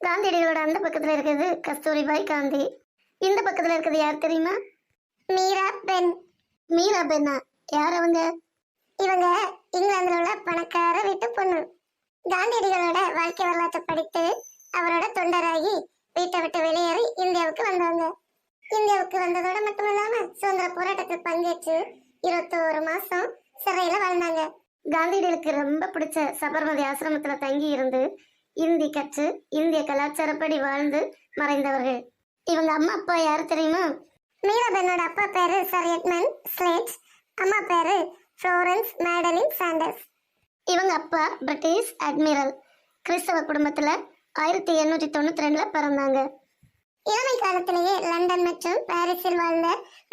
காந்தியடிகளோட அந்த பக்கத்துல இருக்கிறது கஸ்தூரிபாய் காந்தி. இந்த பக்கத்துல இருக்கிறது யார் தெரியுமா? மீரா பென். மீரா பென்னா? யார் அவங்க? இவங்க இங்கிலாந்துல உள்ள பணக்கார வீட்டு பொண்ணு. காந்தியடிகளோட வாழ்க்கை வரலாற்றை படித்து அவரோட தொண்டராகி வீட்டை விட்டு வெளியேறி இந்தியாவுக்கு வந்தவங்க. இந்தியாவுக்கு வந்ததோட மட்டுமில்லாம சுதந்திர போராட்டத்தில் பங்கேற்று 21 மாசம் சிறையில வாழ்ந்தாங்க. காந்தியடிகளுக்கு ரொம்ப பிடிச்ச சபர்மதி ஆசிரமத்துல தங்கி இருந்து இந்தி கற்று இந்திய கலாச்சாரப்படி வாழ்ந்து மறைந்தவர்கள். இவங்க அம்மா அப்பா யாரு தெரியுமா? மீராபென்னோட அப்பா பேரு சர் எட்மண்ட் ஸ்லேட், அம்மா பேரு ஃப்ளோரன்ஸ் மேடலின் சாண்டர்ஸ். இவங்க அப்பா பிரிட்டிஷ் அட்மிரல். கிறிஸ்தவ குடும்பத்துல 1892 பிறந்தாங்க. இளமை காலத்திலேயே லண்டன் மற்றும் பாரிஸில் வாழ்ந்த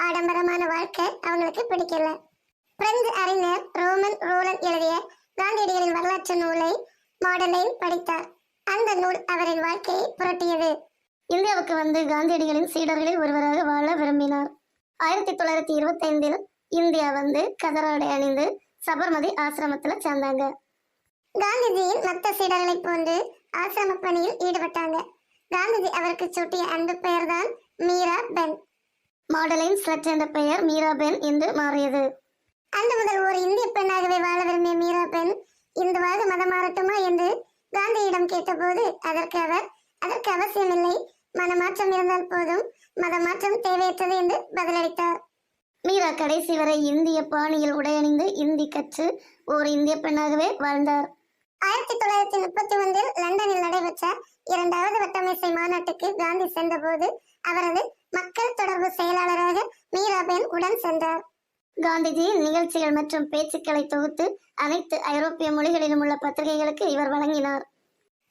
ஆடம்பரமான வாழ்க்கை அவங்களுக்கு பிடிக்கல. பிரெஞ்சு அறிஞர் ரோமன் ரோலன் எழுதிய காந்தியடிகளின் வரலாற்று நூலை மாடலைன் படித்தார். அந்த நூல் அவரின் வாழ்க்கையை புரட்டியது. இந்தியாவுக்கு வந்து காந்தியடிகளின் சீடர்களில் ஒருவராக வாழ விரும்பினார். 1925 இந்தியா வந்து கதராடை அணிந்து சபர்மதி ஆசிரமத்துல சேர்ந்தாங்க. காந்திஜியின் மற்ற சீடர்களை போன்று ஆசிரம பணியில் ஈடுபட்டாங்க. காந்திஜி அவருக்கு சூட்டிய அந்த பெயர் தான் மீரா பென். மாடலைன் ஸ்லட் என்ற பெயர் மீரா பென் என்று மாறியது. அந்த முதல் ஒரு இந்திய பெண்ணாகவே வாழ விரும்பிய மீரா பென் இந்துவாக மதம் மாறட்டுமா என்று காந்தியிடம் கேட்டபோது அதற்கு அவசியமில்லை, மனமாற்றம் இருந்தால் போதும், மதமாற்றம் தேவையற்றது என்று பதிலளித்தார். மீரா கடைசி வரை இந்திய பாணியில் உடையணிந்து இந்தி கற்று ஓர் இந்திய பெண்ணாகவே வாழ்ந்தார். 1931 லண்டனில் நடைபெற்ற 2வது வட்டமேசை மாநாட்டுக்கு காந்தி சென்றபோது அவரது மக்கள் தொடர்பு செயலாளராக மீராபென் உடன் சென்றார். காந்திஜியின் நிகழ்ச்சிகள் மற்றும் பேச்சுக்களை தொகுத்து அனைத்து ஐரோப்பிய மொழிகளிலும் உள்ள பத்திரிகைகளுக்கு இவர் வழங்கினார்.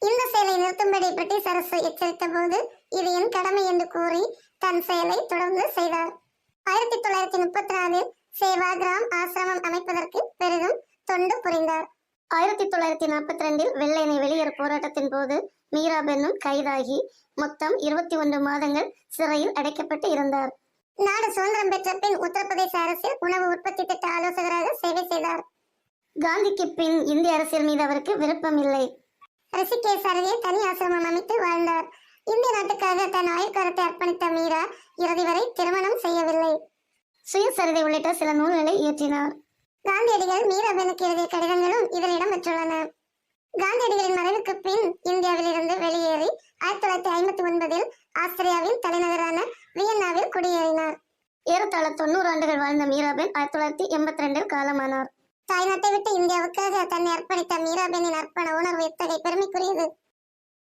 இந்த செயலை நிறுத்தும்படி பிரிட்டிஷ் அரசு எச்சரித்த போது இது என் கடமை என்று கூறி தன் செயலை தொடர்ந்து செய்தார். 1934 சேவாகிராம் ஆசிரமம் அமைப்பதற்கு பெரிதும் தொண்டு புரிந்தார். 1942 வெள்ளையனை வெளியேறு போராட்டத்தின் போது மீராபென்னும் கைதாகி மொத்தம் 21 மாதங்கள் சிறையில் அடைக்கப்பட்டு இருந்தார். நாடு சுதந்திரம் பெற்ற பின் உத்தரப்பிரதேச அரசில் உணவு உற்பத்தி திட்ட ஆலோசகராக சேவை செய்தார். காந்திக்கு பின் இந்திய அரசியல் மீது அவருக்கு விருப்பம் இல்லை. ரிஷிகேஷ் அருகே தனி ஆசிரமம் அமைத்து வாழ்ந்தார். இந்திய நாட்டுக்காக தன் ஆயுட்காலத்தை அர்ப்பணித்த மீரா இறுதி வரை திருமணம் செய்யவில்லை. சுயசரிதை உள்ளிட்ட சில நூல்களை இயற்றினார். காந்தியடிகள் மீராபெனுக்கு எழுதிய கடிதங்களும் இதில் இடம்பெற்றுள்ளன. காந்தியடிகளின் மறைவுக்கு பின் இந்தியாவில் இருந்து வெளியேறி 1959 ஆஸ்திரியாவின் தலைநகரான வியன்னாவில் குடியேறினார். ஏறத்தாழ 90 ஆண்டுகள் வாழ்ந்த மீராபென் 1982 காலமானார். தாய்நாட்டை விட்டு இந்தியாவுக்காக தன்னை அர்ப்பணித்த மீராபெனின் அர்ப்பண உணர்வு எத்தகைய பெருமைக்குரியது.